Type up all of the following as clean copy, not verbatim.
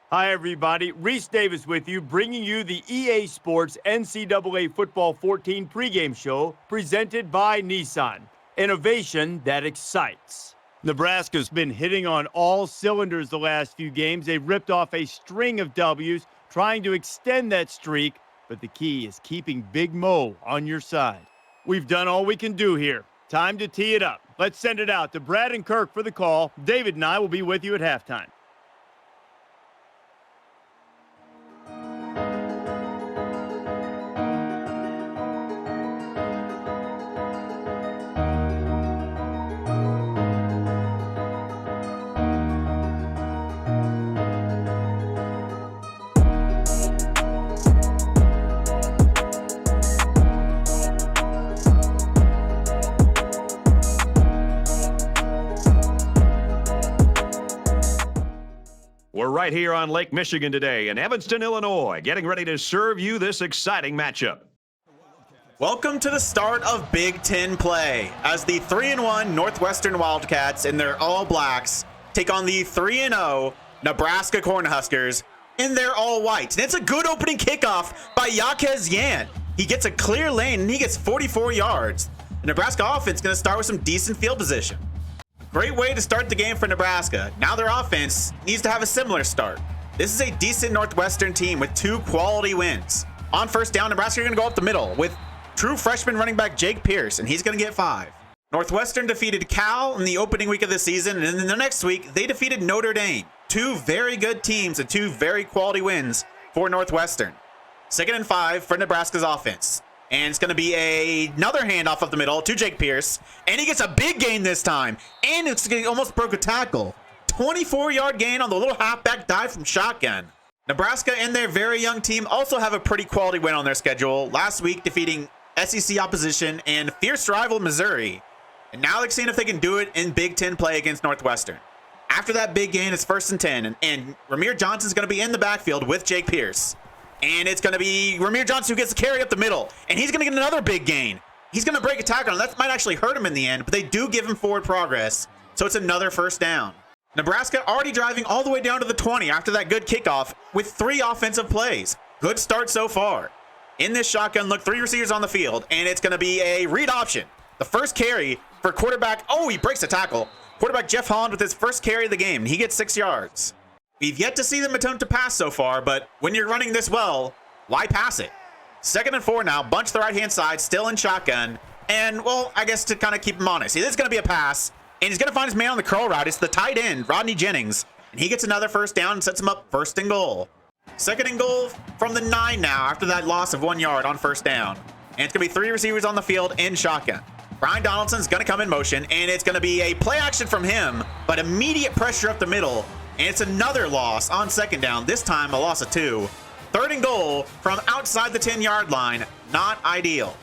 Hi, everybody. Reese Davis with you, bringing you the EA Sports NCAA Football 14 pregame show presented by Nissan. Innovation that excites. Nebraska's been hitting on all cylinders the last few games. They've ripped off a string of W's, trying to extend that streak, but the key is keeping Big Mo on your side. We've done all we can do here. Time to tee it up. Let's send it out to Brad and Kirk for the call. David and I will be with you at halftime. We're right here on Lake Michigan today in Evanston, Illinois, getting ready to serve you this exciting matchup. Welcome to the start of Big Ten play as the 3-1 Northwestern Wildcats in their all blacks take on the 3-0 Nebraska Cornhuskers in their all white. And it's a good opening kickoff by Jaquez Yan. He gets a clear lane and he gets 44 yards. The Nebraska offense is going to start with some decent field position. Great way to start the game for Nebraska. Now their offense needs to have a similar start. This is a decent Northwestern team with 2 quality wins. On first down, Nebraska are going to go up the middle with true freshman running back Jake Pierce, and he's going to get 5. Northwestern defeated Cal in the opening week of the season, and then the next week, they defeated Notre Dame. 2 very good teams and 2 very quality wins for Northwestern. 2nd and 5 for Nebraska's offense. And it's going to be another handoff up the middle to Jake Pierce. And he gets a big gain this time. And it's almost broke a tackle. 24-yard gain on the little halfback dive from shotgun. Nebraska and their very young team also have a pretty quality win on their schedule. Last week defeating SEC opposition and fierce rival Missouri. And now they're seeing if they can do it in Big Ten play against Northwestern. After that big gain, it's 1st and 10. And Ramir Johnson's going to be in the backfield with Jake Pierce. And it's going to be Ramir Johnson who gets the carry up the middle. And he's going to get another big gain. He's going to break a tackle. And that might actually hurt him in the end. But they do give him forward progress. So it's another 1st down. Nebraska already driving all the way down to the 20 after that good kickoff with 3 offensive plays. Good start so far. In this shotgun look, 3 receivers on the field. And it's going to be a read option. The first carry for quarterback. Oh, he breaks a tackle. Quarterback Jeff Holland with his first carry of the game. He gets 6 yards. We've yet to see them attempt to pass so far, but when you're running this well, why pass it? 2nd and 4 now, bunch to the right-hand side, still in shotgun. And, well, I guess to kind of keep him honest, it is going to be a pass, and he's going to find his man on the curl route. It's the tight end, Rodney Jennings, and he gets another 1st down and sets him up 1st and goal. 2nd and goal from the 9 now after that loss of 1 yard on 1st down. And it's going to be 3 receivers on the field in shotgun. Brian Donaldson's going to come in motion, and it's going to be a play action from him, but immediate pressure up the middle. And it's another loss on 2nd down, this time a loss of 2. 3rd and goal from outside the 10-yard line, not ideal.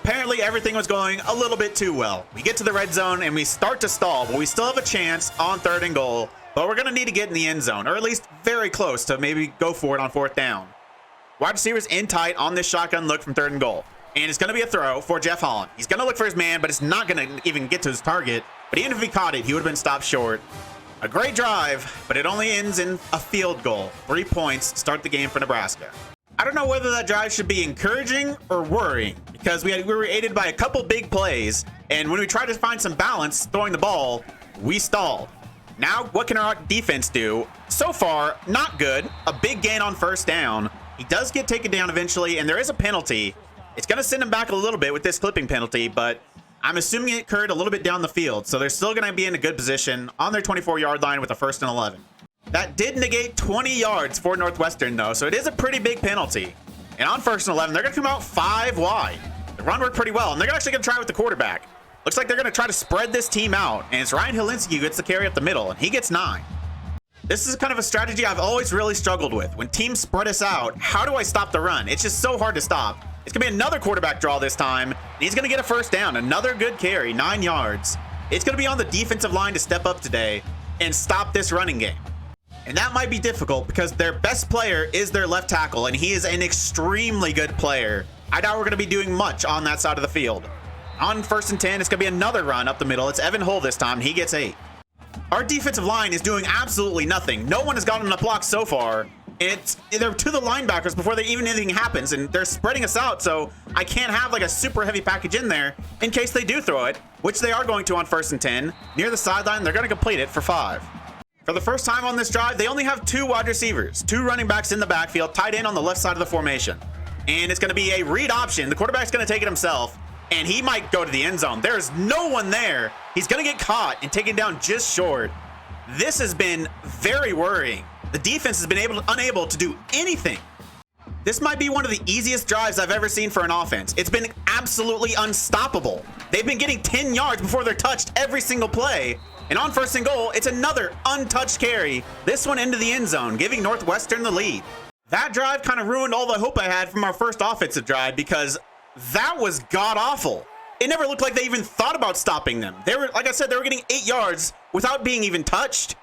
Apparently everything was going a little bit too well. We get to the red zone and we start to stall, but we still have a chance on 3rd and goal. But we're going to need to get in the end zone, or at least very close to maybe go for it on 4th down. Wide receivers in tight on this shotgun look from 3rd and goal. And it's going to be a throw for Jeff Holland. He's going to look for his man, but it's not going to even get to his target. But even if he caught it, he would have been stopped short. A great drive, but it only ends in a field goal. 3 points start the game for Nebraska. I don't know whether that drive should be encouraging or worrying, because we were aided by a couple big plays, and when we tried to find some balance throwing the ball, we stalled. Now, what can our defense do? So far, not good. A big gain on 1st down. He does get taken down eventually, and there is a penalty. It's going to send him back a little bit with this clipping penalty, but I'm assuming it occurred a little bit down the field, so they're still going to be in a good position on their 24-yard line with a 1st and 11. That did negate 20 yards for Northwestern, though, so it is a pretty big penalty. And on 1st and 11, they're going to come out 5 wide. The run worked pretty well, and they're actually going to try with the quarterback. Looks like they're going to try to spread this team out, and it's Ryan Helinski who gets the carry up the middle, and he gets 9. This is kind of a strategy I've always really struggled with. When teams spread us out, how do I stop the run? It's just so hard to stop. It's going to be another quarterback draw this time. He's going to get a 1st down. Another good carry, 9 yards. It's going to be on the defensive line to step up today and stop this running game. And that might be difficult because their best player is their left tackle, and he is an extremely good player. I doubt we're going to be doing much on that side of the field. On 1st and 10, it's going to be another run up the middle. It's Evan Hull this time. He gets 8. Our defensive line is doing absolutely nothing. No one has gotten a block so far. They're to the linebackers before even anything happens, and they're spreading us out, so I can't have like a super heavy package in there in case they do throw it, which they are going to on 1st and 10. Near the sideline, they're going to complete it for 5. For the first time on this drive, they only have 2 wide receivers, 2 running backs in the backfield, tight end on the left side of the formation. And it's going to be a read option. The quarterback's going to take it himself, and he might go to the end zone. There's no one there. He's going to get caught and taken down just short. This has been very worrying. The defense has been unable to do anything. This might be one of the easiest drives I've ever seen for an offense. It's been absolutely unstoppable. They've been getting 10 yards before they're touched every single play. And on 1st and goal, it's another untouched carry. This one into the end zone, giving Northwestern the lead. That drive kind of ruined all the hope I had from our first offensive drive because that was god-awful. It never looked like they even thought about stopping them. They were, like I said, they were getting 8 yards without being even touched.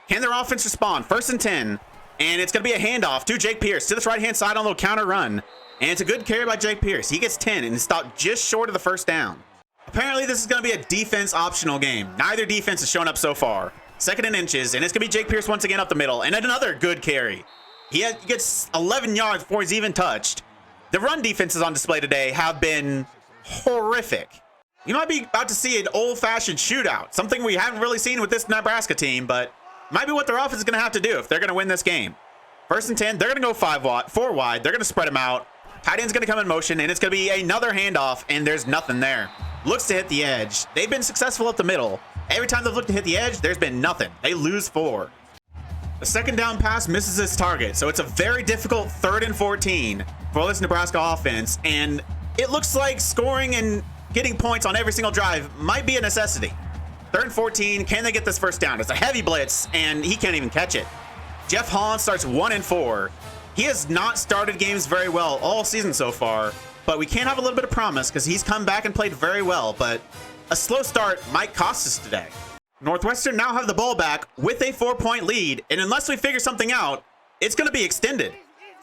Can their offense respond? 1st and 10. And it's going to be a handoff to Jake Pierce to this right-hand side on a little counter run. And it's a good carry by Jake Pierce. He gets 10 and stopped just short of the first down. Apparently, this is going to be a defense optional game. Neither defense has shown up so far. 2nd and inches, and it's going to be Jake Pierce once again up the middle. And another good carry. He gets 11 yards before he's even touched. The run defenses on display today have been horrific. You might be about to see an old-fashioned shootout, something we haven't really seen with this Nebraska team, but might be what their offense is going to have to do if they're going to win this game. 1st and 10, they're going to go 4 wide. They're going to spread them out. Tight end's going to come in motion, and it's going to be another handoff, and there's nothing there. Looks to hit the edge. They've been successful up the middle. Every time they've looked to hit the edge, there's been nothing. They lose 4. The 2nd down pass misses its target, so it's a very difficult 3rd and 14 for this Nebraska offense, and it looks like scoring and getting points on every single drive might be a necessity. 3rd and 14, can they get this first down? It's a heavy blitz, and he can't even catch it. Jeff Holland starts 1 and 4. He has not started games very well all season so far, but we can have a little bit of promise because he's come back and played very well, but a slow start might cost us today. Northwestern now have the ball back with a 4-point lead, and unless we figure something out, it's going to be extended.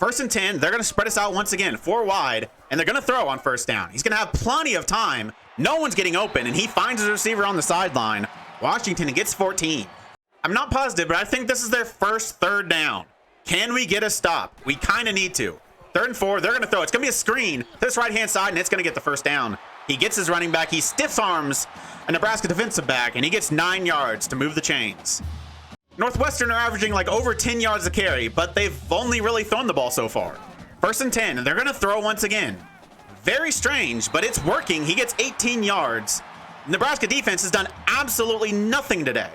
1st and 10, they're going to spread us out once again, 4 wide, and they're going to throw on 1st down. He's going to have plenty of time. No one's getting open, and he finds his receiver on the sideline. Washington gets 14. I'm not positive, but I think this is their first 3rd down. Can we get a stop? We kind of need to. 3rd and 4, they're going to throw. It's going to be a screen to this right-hand side, and it's going to get the first down. He gets his running back. He stiff arms a Nebraska defensive back, and he gets 9 yards to move the chains. Northwestern are averaging like over 10 yards a carry, but they've only really thrown the ball so far. 1st and 10, and they're going to throw once again. Very strange, but it's working. He gets 18 yards. Nebraska defense has done absolutely nothing today.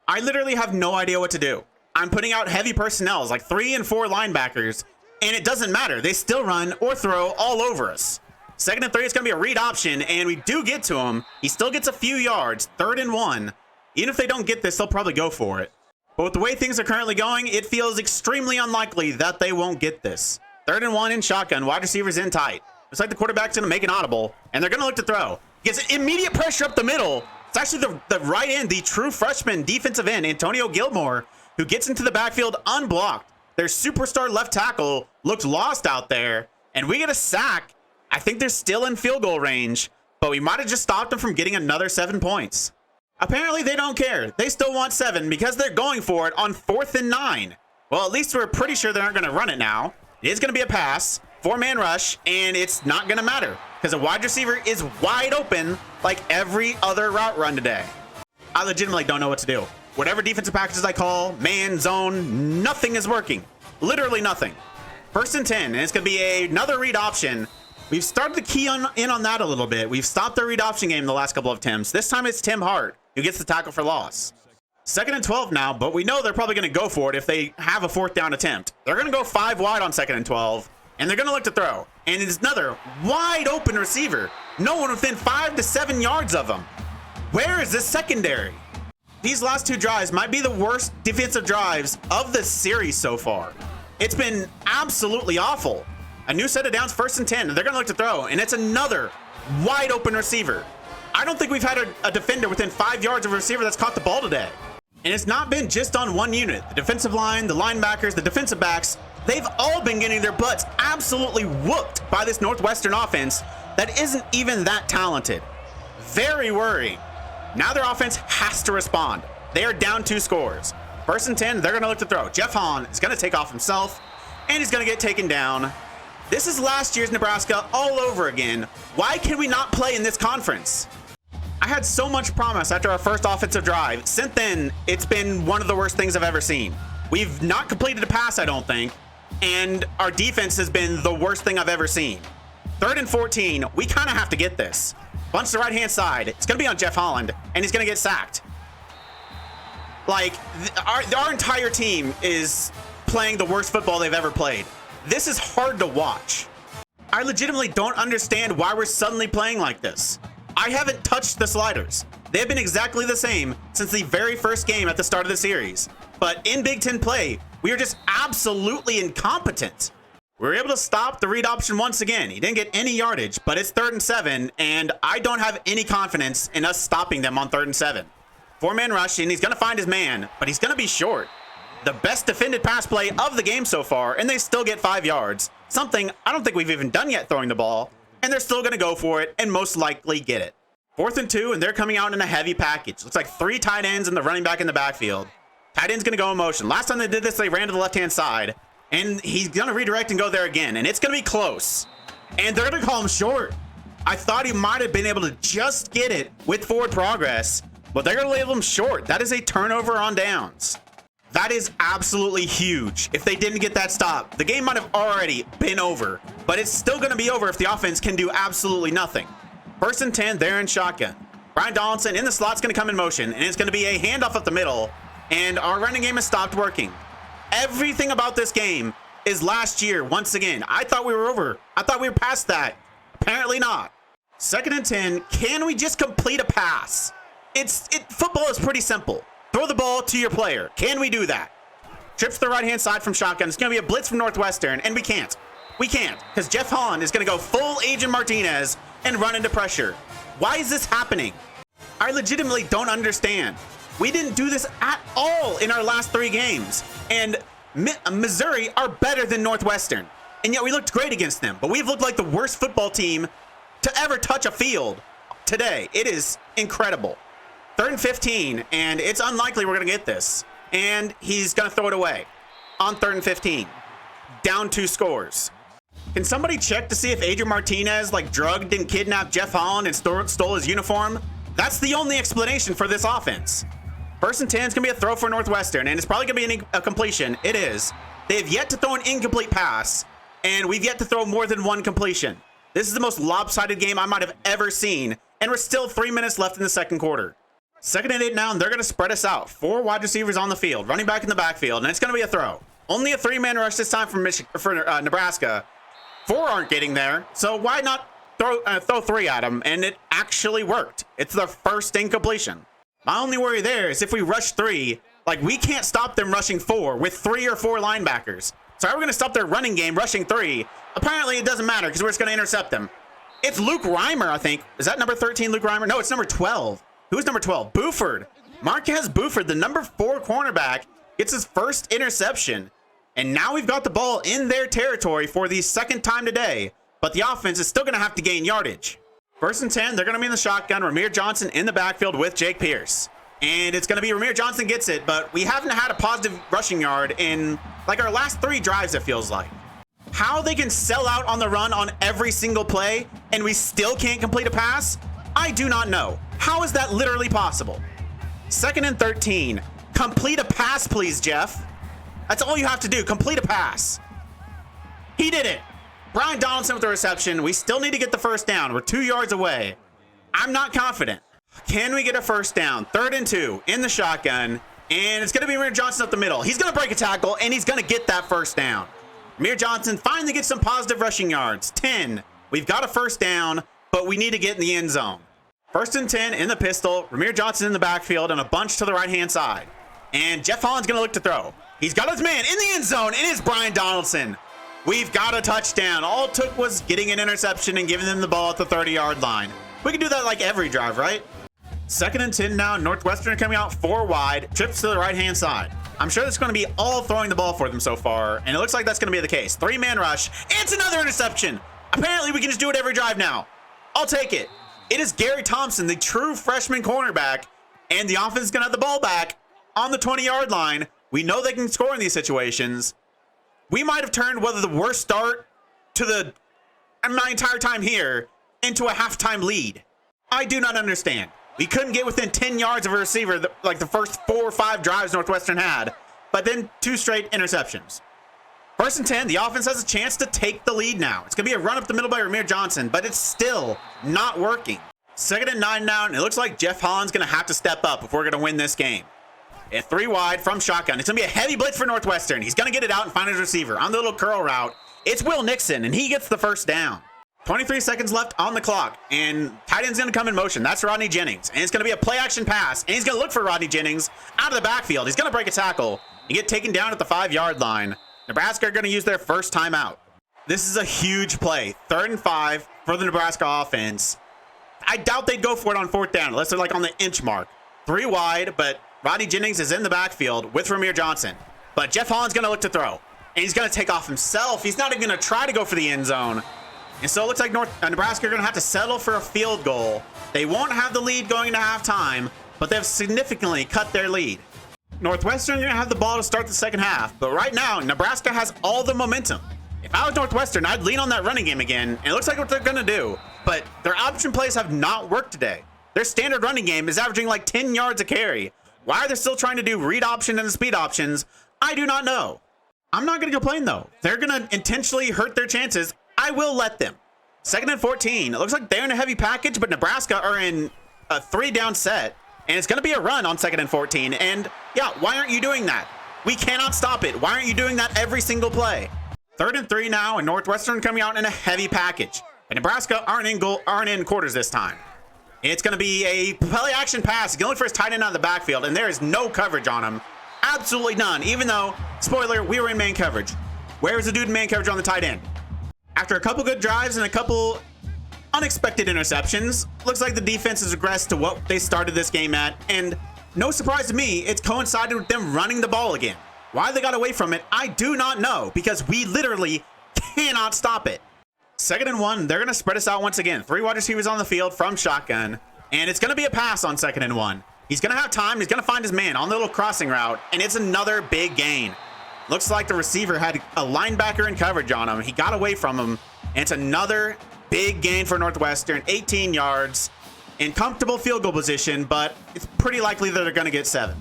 I literally have no idea what to do. I'm putting out heavy personnels, like 3 and 4 linebackers, and it doesn't matter. They still run or throw all over us. 2nd and 3, it's going to be a read option, and we do get to him. He still gets a few yards, 3rd and 1. Even if they don't get this, they'll probably go for it. But with the way things are currently going, it feels extremely unlikely that they won't get this. 3rd and 1 in shotgun, wide receivers in tight. Looks like the quarterback's going to make an audible, and they're going to look to throw. Gets immediate pressure up the middle. It's actually the right end, the true freshman defensive end, Antonio Gilmore, who gets into the backfield unblocked. Their superstar left tackle looked lost out there, and we get a sack. I think they're still in field goal range, but we might have just stopped them from getting another 7 points. Apparently, they don't care. They still want 7 because they're going for it on 4th and 9. Well, at least we're pretty sure they aren't going to run it now. It is going to be a pass, 4-man rush, and it's not going to matter because a wide receiver is wide open like every other route run today. I legitimately don't know what to do. Whatever defensive packages I call, man, zone, nothing is working. Literally nothing. 1st and 10, and it's going to be another read option. We've started to key in on that a little bit. We've stopped the read option game the last couple of attempts. This time it's Tim Hart who gets the tackle for loss. 2nd and 12 now, but we know they're probably going to go for it if they have a 4th down attempt. They're going to go 5 wide on 2nd and 12, and they're going to look to throw. And it's another wide open receiver. No one within 5 to 7 yards of him. Where is this secondary? These last 2 drives might be the worst defensive drives of the series so far. It's been absolutely awful. A new set of downs, 1st and 10, and they're going to look to throw, and it's another wide open receiver. I don't think we've had a defender within 5 yards of a receiver that's caught the ball today. And it's not been just on one unit. The defensive line, the linebackers, the defensive backs, they've all been getting their butts absolutely whooped by this Northwestern offense that isn't even that talented. Very worrying. Now their offense has to respond. They are down 2 scores. 1st and 10, they're going to look to throw. Jeff Holland is going to take off himself, and he's going to get taken down. This is last year's Nebraska all over again. Why can we not play in this conference? I had so much promise after our first offensive drive. Since then, it's been one of the worst things I've ever seen. We've not completed a pass, I don't think, and our defense has been the worst thing I've ever seen. 3rd and 14, we kind of have to get this. Bunch to the right-hand side. It's going to be on Jeff Holland, and he's going to get sacked. Like, our entire team is playing the worst football they've ever played. This is hard to watch. I legitimately don't understand why we're suddenly playing like this. I haven't touched the sliders. They've been exactly the same since the very first game at the start of the series. But in Big Ten play, we are just absolutely incompetent. We were able to stop the read option once again. He didn't get any yardage, but it's 3rd and 7, and I don't have any confidence in us stopping them on 3rd and 7. 4-man rush, and he's going to find his man, but he's going to be short. The best defended pass play of the game so far, and they still get 5 yards. Something I don't think we've even done yet throwing the ball, and they're still going to go for it and most likely get it. 4th and 2, and they're coming out in a heavy package. Looks like 3 tight ends and the running back in the backfield. Tight end's going to go in motion. Last time they did this, they ran to the left-hand side, and he's going to redirect and go there again, and it's going to be close. And they're going to call him short. I thought he might have been able to just get it with forward progress, but they're going to label him short. That is a turnover on downs. That is absolutely huge. If they didn't get that stop, the game might have already been over, but it's still going to be over if the offense can do absolutely nothing. 1st and 10, they're in shotgun. Brian Donaldson in the slot's going to come in motion, and it's going to be a handoff up the middle, and our running game has stopped working. Everything about this game is last year once again. I thought we were over. I thought we were past that. Apparently not. 2nd and 10, can we just complete a pass? Football is pretty simple. Throw the ball to your player. Can we do that? Trips to the right-hand side from shotgun. It's going to be a blitz from Northwestern, and we can't. We can't, because Jeff Holland is going to go full Agent Martinez and run into pressure. Why is this happening? I legitimately don't understand. We didn't do this at all in our last 3 games, and Missouri are better than Northwestern, and yet we looked great against them, but we've looked like the worst football team to ever touch a field today. It is incredible. 3rd and 15, and it's unlikely we're going to get this. And he's going to throw it away on 3rd and 15. Down 2 scores. Can somebody check to see if Adrian Martinez drugged and kidnapped Jeff Holland and stole his uniform? That's the only explanation for this offense. 1st and 10 is going to be a throw for Northwestern, and it's probably going to be a completion. It is. They have yet to throw an incomplete pass, and we've yet to throw more than 1 completion. This is the most lopsided game I might have ever seen, and we're still 3 minutes left in the 2nd quarter. 2nd and 8 now, and they're going to spread us out. 4 wide receivers on the field, running back in the backfield, and it's going to be a throw. Only a 3-man rush this time for Nebraska. 4 aren't getting there, so why not throw 3 at them? And it actually worked. It's their first incompletion. My only worry there is if we rush 3, we can't stop them rushing 4 with 3 or 4 linebackers. So how are we going to stop their running game rushing 3? Apparently it doesn't matter because we're just going to intercept them. It's Luke Reimer, I think. Is that number 13, Luke Reimer? No, it's number 12. Who's number 12? Buford. Marquez Buford, the number 4 cornerback, gets his first interception. And now we've got the ball in their territory for the 2nd time today. But the offense is still going to have to gain yardage. 1st and 10, they're going to be in the shotgun. Ramir Johnson in the backfield with Jake Pierce. And it's going to be Ramir Johnson gets it, but we haven't had a positive rushing yard in our last 3 drives, it feels like. How they can sell out on the run on every single play and we still can't complete a pass, I do not know. How is that literally possible? 2nd and 13. Complete a pass, please, Jeff. That's all you have to do. Complete a pass. He did it. Brian Donaldson with the reception. We still need to get the first down. We're 2 yards away. I'm not confident. Can we get a first down? 3rd and 2 in the shotgun. And it's going to be Ramir Johnson up the middle. He's going to break a tackle, and he's going to get that first down. Ramir Johnson finally gets some positive rushing yards. 10. We've got a first down, but we need to get in the end zone. 1st and 10 in the pistol. Ramir Johnson in the backfield and a bunch to the right-hand side. And Jeff Holland's going to look to throw. He's got his man in the end zone. It is Brian Donaldson. We've got a touchdown. All it took was getting an interception and giving them the ball at the 30-yard line. We can do that every drive, right? 2nd and 10 now. Northwestern coming out 4 wide. Trips to the right-hand side. I'm sure that's going to be all throwing the ball for them so far, and it looks like that's going to be the case. 3-man rush. And it's another interception. Apparently, we can just do it every drive now. I'll take it. It is Gary Thompson, the true freshman cornerback, and the offense is going to have the ball back. on the 20-yard line. We know they can score in these situations. We might have turned whether the worst start to my entire time here into a halftime lead. I do not understand. We couldn't get within 10 yards of a receiver like the first 4 or 5 drives Northwestern had, but then 2 straight interceptions. 1st and 10, the offense has a chance to take the lead now. It's going to be a run up the middle by Ramir Johnson, but it's still not working. 2nd and 9 now, and it looks like Jeff Holland's going to have to step up if we're going to win this game. At 3 wide from shotgun. It's going to be a heavy blitz for Northwestern. He's going to get it out and find his receiver. On the little curl route, it's Will Nixon, and he gets the first down. 23 seconds left on the clock, and tight end's going to come in motion. That's Rodney Jennings, and it's going to be a play-action pass, and he's going to look for Rodney Jennings out of the backfield. He's going to break a tackle and get taken down at the 5-yard line. Nebraska are going to use their first timeout. This is a huge play. 3rd and 5 for the Nebraska offense. I doubt they'd go for it on 4th down unless they're like on the inch mark. 3 wide, but Rodney Jennings is in the backfield with Ramir Johnson. But Jeff Holland's going to look to throw, and he's going to take off himself. He's not even going to try to go for the end zone. And so it looks like Nebraska are going to have to settle for a field goal. They won't have the lead going into halftime, but they've significantly cut their lead. Northwestern are going to have the ball to start the second half, but right now, Nebraska has all the momentum. If I was Northwestern, I'd lean on that running game again, and it looks like what they're going to do. But their option plays have not worked today. Their standard running game is averaging like 10 yards a carry. Why are they still trying to do read option and the speed options? I do not know. I'm not going to complain, though. They're going to intentionally hurt their chances. I will let them. 2nd and 14. It looks like they're in a heavy package, but Nebraska are in a 3-down set, and it's going to be a run on 2nd and 14. And yeah, why aren't you doing that? We cannot stop it. Why aren't you doing that every single play? 3rd and 3 now, and Northwestern coming out in a heavy package. And Nebraska aren't in quarters this time. It's going to be a play action pass. He's going to look for his tight end out of the backfield, and there is no coverage on him. Absolutely none, even though, spoiler, we were in man coverage. Where is the dude in man coverage on the tight end? After a couple good drives and a couple unexpected interceptions, looks like the defense has regressed to what they started this game at, and no surprise to me, it's coincided with them running the ball again. Why they got away from it, I do not know, because we literally cannot stop it. 2nd and 1, they're going to spread us out once again. 3 wide receivers on the field from shotgun, and it's going to be a pass on 2nd and 1. He's going to have time, he's going to find his man on the little crossing route, and it's another big gain. Looks like the receiver had a linebacker in coverage on him. He got away from him, and it's another big gain for Northwestern. 18 yards in comfortable field goal position, but it's pretty likely that they're going to get 7.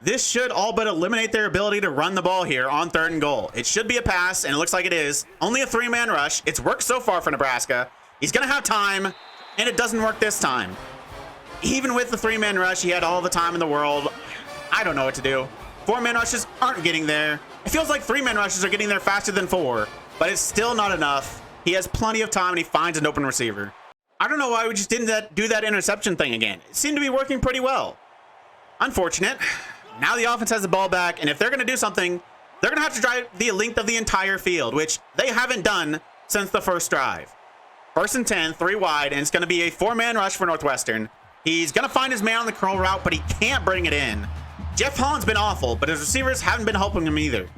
This should all but eliminate their ability to run the ball here on 3rd and goal. It should be a pass, and it looks like it is. Only a 3-man rush. It's worked so far for Nebraska. He's going to have time, and it doesn't work this time. Even with the 3-man rush, he had all the time in the world. I don't know what to do. 4-man rushes aren't getting there. It feels like 3-man rushes are getting there faster than 4, but it's still not enough. He has plenty of time, and he finds an open receiver. I don't know why we just didn't do that interception thing again. It seemed to be working pretty well. Unfortunate. Now the offense has the ball back, and if they're going to do something, they're going to have to drive the length of the entire field, which they haven't done since the first drive. 1st and 10, 3 wide, and it's going to be a 4-man rush for Northwestern. He's going to find his man on the curl route, but he can't bring it in. Jeff Holland's been awful, but his receivers haven't been helping him either.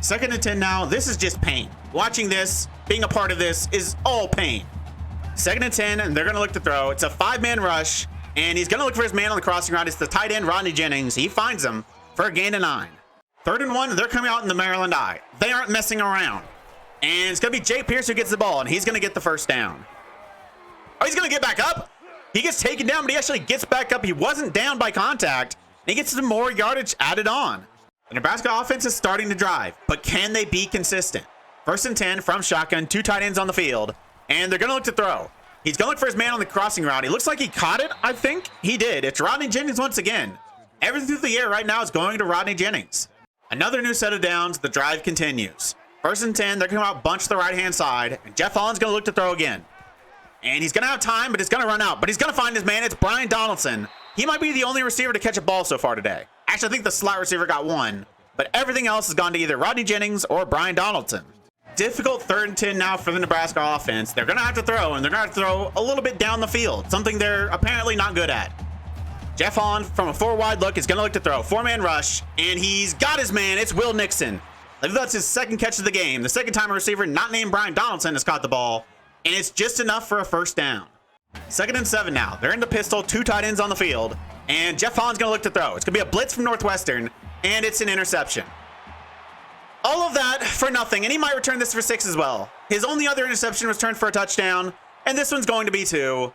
2nd and 10 now. This is just pain. Watching this, being a part of this, is all pain. 2nd and 10, and they're going to look to throw. It's a 5-man rush, and he's going to look for his man on the crossing route. It's the tight end, Rodney Jennings. He finds him for a gain of 9. 3rd and 1, they're coming out in the Maryland I. They aren't messing around. And it's going to be Jay Pierce who gets the ball, and he's going to get the first down. Oh, he's going to get back up. He gets taken down, but he actually gets back up. He wasn't down by contact. And he gets some more yardage added on. The Nebraska offense is starting to drive, but can they be consistent? 1st and 10 from shotgun, 2 tight ends on the field, and they're going to look to throw. He's going to look for his man on the crossing route. He looks like he caught it, I think. He did. It's Rodney Jennings once again. Everything through the air right now is going to Rodney Jennings. Another new set of downs. The drive continues. 1st and 10, they're going to come out bunch to the right-hand side, and Jeff Holland's going to look to throw again. And he's going to have time, but it's going to run out. But he's going to find his man. It's Brian Donaldson. He might be the only receiver to catch a ball so far today. Actually, I think the slot receiver got 1, but everything else has gone to either Rodney Jennings or Brian Donaldson. Difficult 3rd and 10 now for the Nebraska offense. They're going to have to throw, and they're going to have to throw a little bit down the field, something they're apparently not good at. Jeff Holland from a 4-wide look is going to look to throw. 4-man rush, and he's got his man. It's Will Nixon. I believe that's his 2nd catch of the game. The 2nd time a receiver not named Brian Donaldson has caught the ball, and it's just enough for a first down. 2nd and 7 now. They're in the pistol, 2 tight ends on the field, And Jeff Holland's going to look to throw. It's going to be a blitz from Northwestern, and it's an interception. All of that for nothing, and he might return this for 6 as well. His only other interception was turned for a touchdown, and this one's going to be 2.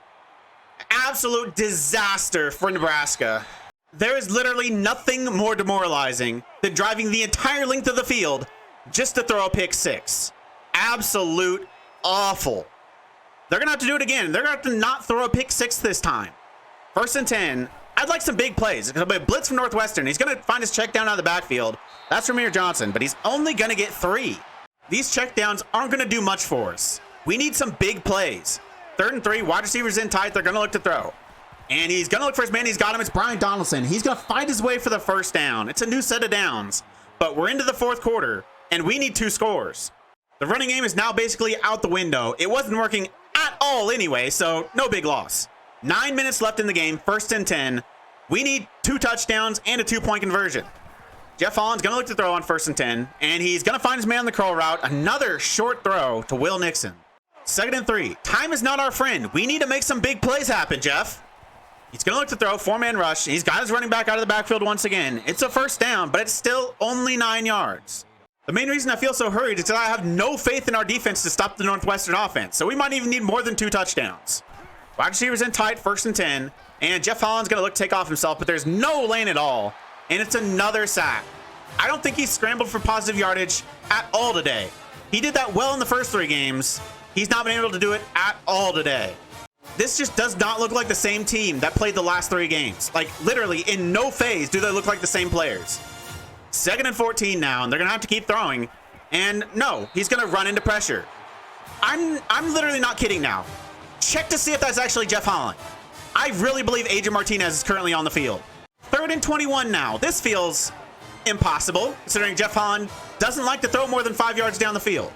Absolute disaster for Nebraska. There is literally nothing more demoralizing than driving the entire length of the field just to throw a pick 6. Absolute awful. They're going to have to do it again. They're going to have to not throw a pick 6 this time. 1st and 10. I'd like some big plays. It'll be a blitz from Northwestern. He's going to find his check down out of the backfield. That's Ramir Johnson, but he's only going to get 3. These check downs aren't going to do much for us. We need some big plays. 3rd and 3, wide receivers in tight. They're going to look to throw. And he's going to look for his man. He's got him. It's Brian Donaldson. He's going to find his way for the 1st down. It's a new set of downs, but we're into the 4th quarter, and we need 2 scores. The running game is now basically out the window. It wasn't working at all anyway, so no big loss. 9 minutes left in the game, 1st and 10. We need 2 touchdowns and a 2-point conversion. Jeff Holland's going to look to throw on 1st and 10, and he's going to find his man on the curl route. Another short throw to Will Nixon. 2nd and 3. Time is not our friend. We need to make some big plays happen, Jeff. He's going to look to throw, 4-man rush. He's got his running back out of the backfield once again. It's a 1st down, but it's still only 9 yards. The main reason I feel so hurried is that I have no faith in our defense to stop the Northwestern offense, so we might even need more than 2 touchdowns. Wide receivers in tight, 1st and 10, and Jeff Holland's going to look to take off himself, but there's no lane at all, and it's another sack. I don't think he scrambled for positive yardage at all today. He did that well in the first 3 games. He's not been able to do it at all today. This just does not look like the same team that played the last 3 games. Like, literally, in no phase do they look like the same players. 2nd and 14 now, and they're going to have to keep throwing. And no, he's going to run into pressure. I'm literally not kidding now. Check to see if that's actually Jeff Holland. I really believe Adrian Martinez is currently on the field. 3rd and 21 now. This feels impossible, considering Jeff Holland doesn't like to throw more than 5 yards down the field.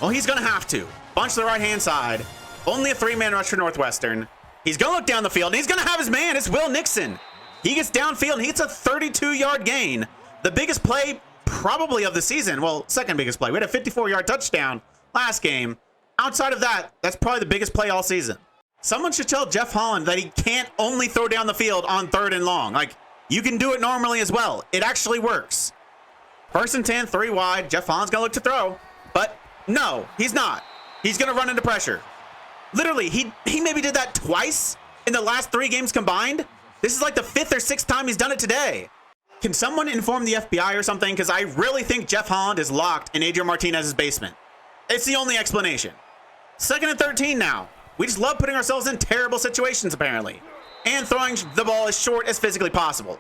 Well, he's going to have to. Bunch to the right-hand side. Only a 3-man rush for Northwestern. He's going to look down the field, and he's going to have his man. It's Will Nixon. He gets downfield, and he gets a 32-yard gain. The biggest play probably of the season. Well, 2nd biggest play. We had a 54-yard touchdown last game. Outside of that, that's probably the biggest play all season. Someone should tell Jeff Holland that he can't only throw down the field on 3rd and long. Like, you can do it normally as well. It actually works. 1st and 10, 3 wide. Jeff Holland's going to look to throw. But no, he's not. He's going to run into pressure. Literally, he maybe did that twice in the last 3 games combined. This is like the 5th or 6th time he's done it today. Can someone inform the FBI or something? Because I really think Jeff Holland is locked in Adrian Martinez's basement. It's the only explanation. 2nd and 13 now. We just love putting ourselves in terrible situations, apparently. And throwing the ball as short as physically possible.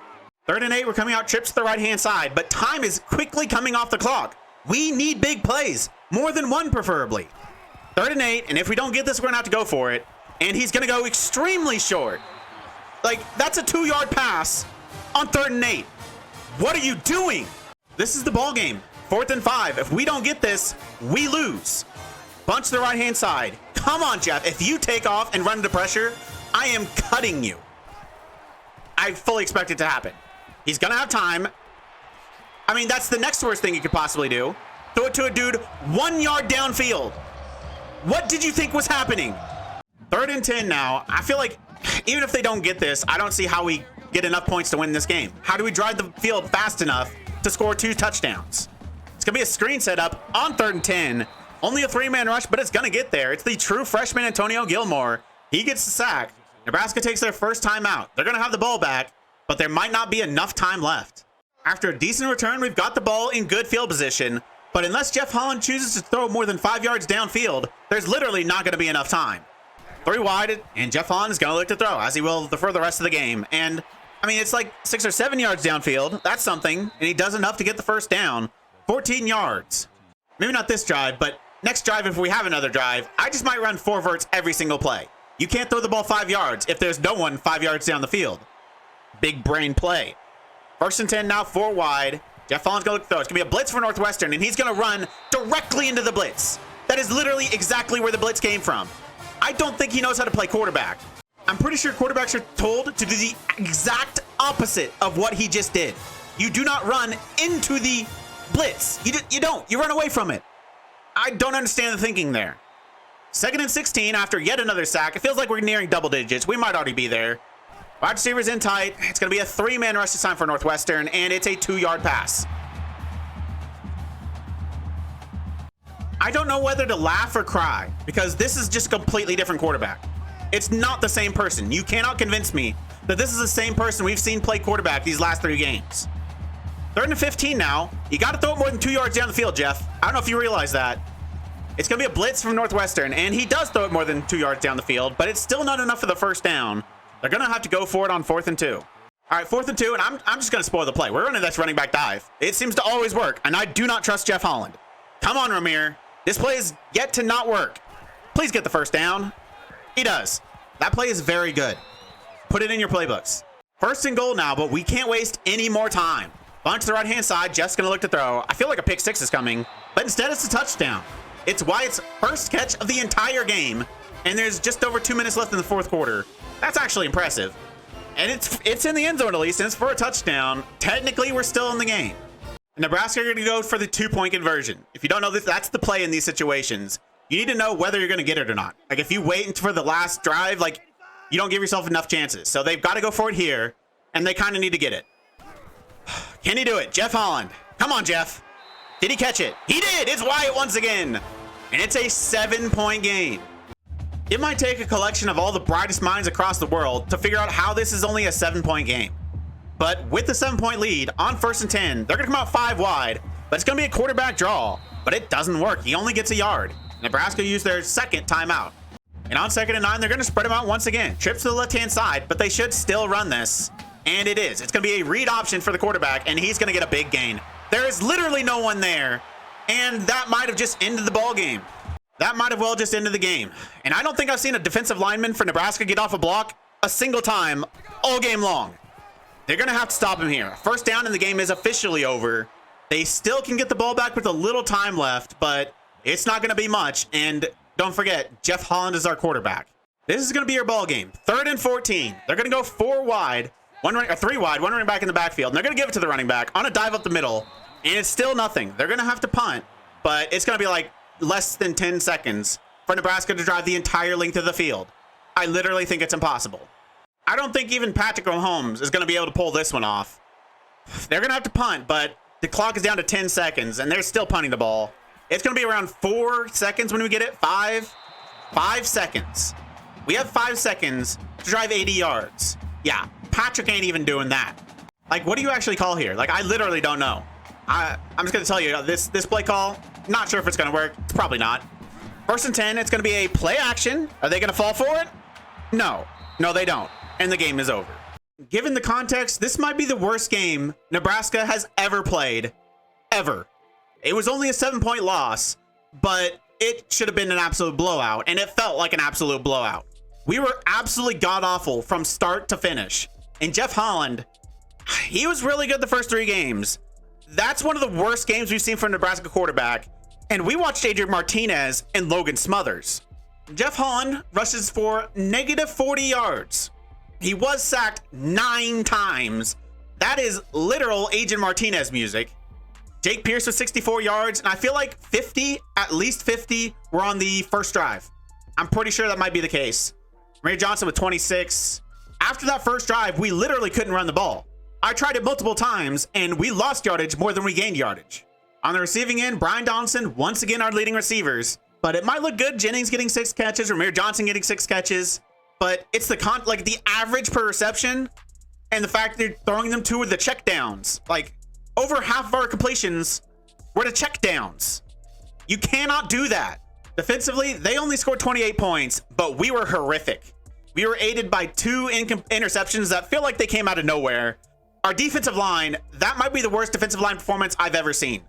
3rd and 8, we're coming out trips to the right-hand side, but time is quickly coming off the clock. We need big plays. More than 1, preferably. 3rd and 8, and if we don't get this, we're going to have to go for it. And he's going to go extremely short. Like, that's a 2-yard pass on 3rd and 8. What are you doing? This is the ball game. 4th and 5. If we don't get this, we lose. Bunch to the right-hand side. Come on, Jeff. If you take off and run into pressure, I am cutting you. I fully expect it to happen. He's going to have time. I mean, that's the next worst thing you could possibly do. Throw it to a dude 1 yard downfield. What did you think was happening? 3rd and 10 now. I feel like even if they don't get this, I don't see how we get enough points to win this game. How do we drive the field fast enough to score 2 touchdowns? It's going to be a screen setup on 3rd and 10. Only a 3-man rush, but it's going to get there. It's the true freshman Antonio Gilmore. He gets the sack. Nebraska takes their first time out. They're going to have the ball back, but there might not be enough time left. After a decent return, we've got the ball in good field position, but unless Jeff Holland chooses to throw more than 5 yards downfield, there's literally not going to be enough time. 3 wide, and Jeff Holland is going to look to throw, as he will for the rest of the game. And, I mean, it's like 6 or 7 yards downfield. That's something, and he does enough to get the first down. 14 yards. Maybe not this drive, but next drive, if we have another drive, I just might run 4 verts every single play. You can't throw the ball 5 yards if there's no one 5 yards down the field. Big brain play. 1st and 10 now, 4 wide. Jeff Holland's going to throw. It's going to be a blitz for Northwestern, and he's going to run directly into the blitz. That is literally exactly where the blitz came from. I don't think he knows how to play quarterback. I'm pretty sure quarterbacks are told to do the exact opposite of what he just did. You do not run into the blitz. You don't. You run away from it. I don't understand the thinking there. 2nd and 16 after yet another sack. It feels like we're nearing double digits. We might already be there. Wide receivers in tight. It's going to be a 3-man rush this time for Northwestern, and it's a 2-yard pass. I don't know whether to laugh or cry because this is just a completely different quarterback. It's not the same person. You cannot convince me that this is the same person we've seen play quarterback these last 3 games. 3rd and 15 now. You got to throw it more than 2 yards down the field, Jeff. I don't know if you realize that. It's going to be a blitz from Northwestern, and he does throw it more than 2 yards down the field, but it's still not enough for the first down. They're going to have to go for it on 4th and 2. All right, 4th and 2, and I'm just going to spoil the play. We're running this running back dive. It seems to always work, and I do not trust Jeff Holland. Come on, Ramir. This play is yet to not work. Please get the first down. He does. That play is very good. Put it in your playbooks. 1st and goal now, but we can't waste any more time. Bunch to the right-hand side. Jeff's going to look to throw. I feel like a pick 6 is coming, but instead it's a touchdown. It's Wyatt's first catch of the entire game, and there's just over 2 minutes left in the 4th quarter. That's actually impressive. And it's in the end zone at least, and it's for a touchdown. Technically, we're still in the game. Nebraska are going to go for the 2-point conversion. If you don't know this, that's the play in these situations. You need to know whether you're going to get it or not. Like, if you wait for the last drive, like, you don't give yourself enough chances. So they've got to go for it here, and they kind of need to get it. Can he do it? Jeff Holland. Come on, Jeff. Did he catch it? He did. It's Wyatt once again. And it's a 7-point game. It might take a collection of all the brightest minds across the world to figure out how this is only a 7-point game. But with the 7-point lead on 1st and 10, they're going to come out 5 wide, but it's going to be a quarterback draw. But it doesn't work. He only gets a yard. Nebraska used their 2nd timeout. And on 2nd and 9, they're going to spread him out once again. Trips to the left-hand side, but they should still run this. And it is. It's going to be a read option for the quarterback, and he's going to get a big gain. There is literally no one there, and that might have just ended the ball game. That might have well just ended the game. And I don't think I've seen a defensive lineman for Nebraska get off a block a single time all game long. They're going to have to stop him here. 1st down, and the game is officially over. They still can get the ball back with a little time left, but it's not going to be much. And don't forget, Jeff Holland is our quarterback. This is going to be your ball game. 3rd and 14. They're going to go 4 wide, 3 wide, 1 running back in the backfield. And they're going to give it to the running back on a dive up the middle. And it's still nothing. They're going to have to punt, but it's going to be like less than 10 seconds for Nebraska to drive the entire length of the field. I literally think it's impossible. I don't think even Patrick Mahomes is going to be able to pull this one off. They're going to have to punt, but the clock is down to 10 seconds, and they're still punting the ball. It's going to be around 4 seconds when we get it. 5 seconds. We have 5 seconds to drive 80 yards. Yeah, Patrick ain't even doing that. Like, what do you actually call here? Like, I literally don't know. I'm just going to tell you, this play call, not sure if it's going to work. It's probably not. 1st and 10, it's going to be a play action. Are they going to fall for it? No. No, they don't. And the game is over. Given the context, this might be the worst game Nebraska has ever played. Ever. It was only a 7-point loss, but it should have been an absolute blowout, and it felt like an absolute blowout. We were absolutely god-awful from start to finish. And Jeff Holland, he was really good the first 3 games. That's one of the worst games we've seen from a Nebraska quarterback. And we watched Adrian Martinez and Logan Smothers. Jeff Holland rushes for negative 40 yards. He was sacked 9 times. That is literal Adrian Martinez music. Jake Pierce with 64 yards, and I feel like 50, at least 50, were on the first drive. I'm pretty sure that might be the case. Ray Johnson with 26. After that first drive, we literally couldn't run the ball. I tried it multiple times, and we lost yardage more than we gained yardage. On the receiving end, Brian Donaldson, once again our leading receivers. But it might look good. Jennings getting 6 catches, Ramir Johnson getting 6 catches. But it's the average per reception and the fact that they're throwing them to the checkdowns. Like, over half of our completions were to checkdowns. You cannot do that. Defensively, they only scored 28 points, but we were horrific. We were aided by 2 interceptions that feel like they came out of nowhere. Our defensive line, that might be the worst defensive line performance I've ever seen.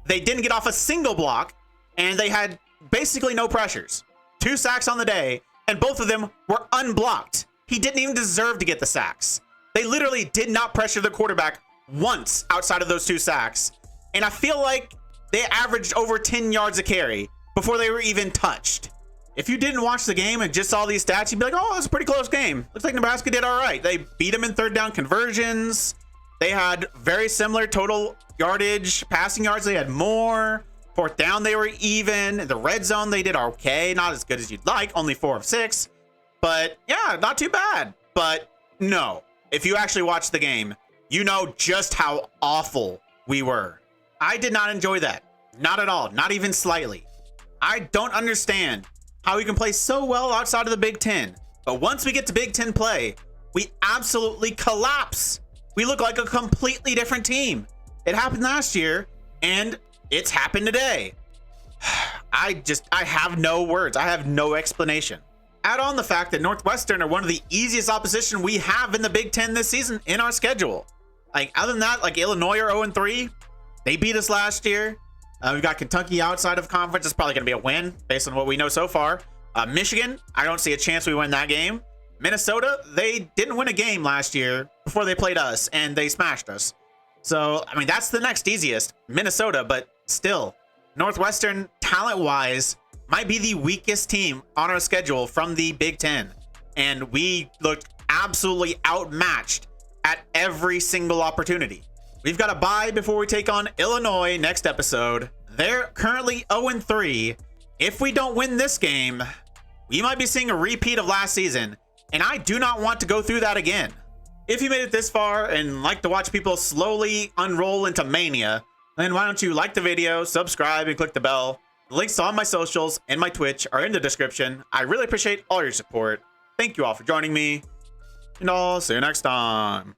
They didn't get off a single block, and they had basically no pressures. 2 sacks on the day, and both of them were unblocked. He didn't even deserve to get the sacks. They literally did not pressure the quarterback once outside of those 2 sacks. And I feel like they averaged over 10 yards a carry before they were even touched. If you didn't watch the game and just saw these stats, you'd be like, oh, it's a pretty close game. Looks like Nebraska did all right. They beat them in 3rd down conversions. They had very similar total yardage, passing yards. They had more. 4th down, they were even. In the red zone, they did okay. Not as good as you'd like. Only 4 of 6. But yeah, not too bad. But no, if you actually watched the game, you know just how awful we were. I did not enjoy that. Not at all. Not even slightly. I don't understand how we can play so well outside of the Big Ten. But once we get to Big Ten play, we absolutely collapse. We look like a completely different team. It happened last year, and it's happened today. I have no words. I have no explanation. Add on the fact that Northwestern are one of the easiest opposition we have in the Big Ten this season in our schedule. Like, other than that, like Illinois are 0-3. They beat us last year. We've got Kentucky outside of conference. It's probably going to be a win based on what we know so far. Michigan, I don't see a chance we win that game. Minnesota, they didn't win a game last year before they played us, and they smashed us. So, I mean, that's the next easiest, Minnesota, but still, Northwestern, talent-wise, might be the weakest team on our schedule from the Big Ten. And we looked absolutely outmatched at every single opportunity. We've got a bye before we take on Illinois next episode. They're currently 0-3. If we don't win this game, we might be seeing a repeat of last season, and I do not want to go through that again. If you made it this far and like to watch people slowly unroll into mania, then why don't you like the video, subscribe, and click the bell. The links to all my socials and my Twitch are in the description. I really appreciate all your support. Thank you all for joining me, and I'll see you next time.